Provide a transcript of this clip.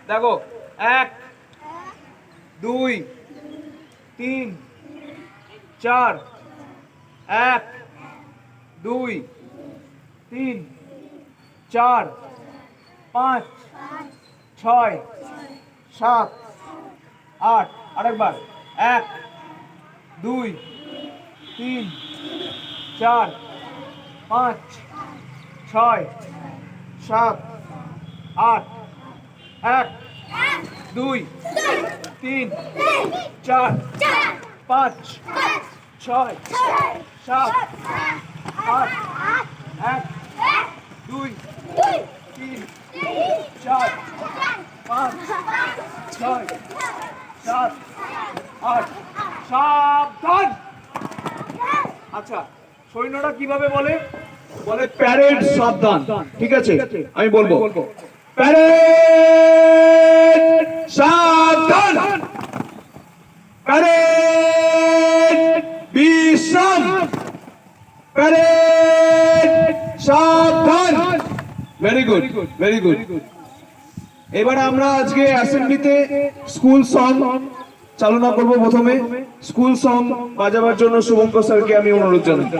দেখো 1 2 3 4 1 2 3 4 5 6 7 8 আরেকবার 1 2 3 4 5 6 7 8 1 2 3 4 5 6 7 8 1 2 3 4 5 6 7 8 সাবধান। আচ্ছা সৈন্যরা কিভাবে বলে? বলে প্যারেড সাবধান। ঠিক আছে আমি বলবো প্যারেড সাবধান, প্যারেড বিশ্রাম, প্যারেড সাবধান। Very good, very good. এবার আমরা আজকে অ্যাসেম্বলিতে স্কুল সং চালনা করব। প্রথমে স্কুল সং বাজাবার জন্য শুভঙ্কর স্যারকে আমি অনুরোধ জানাই।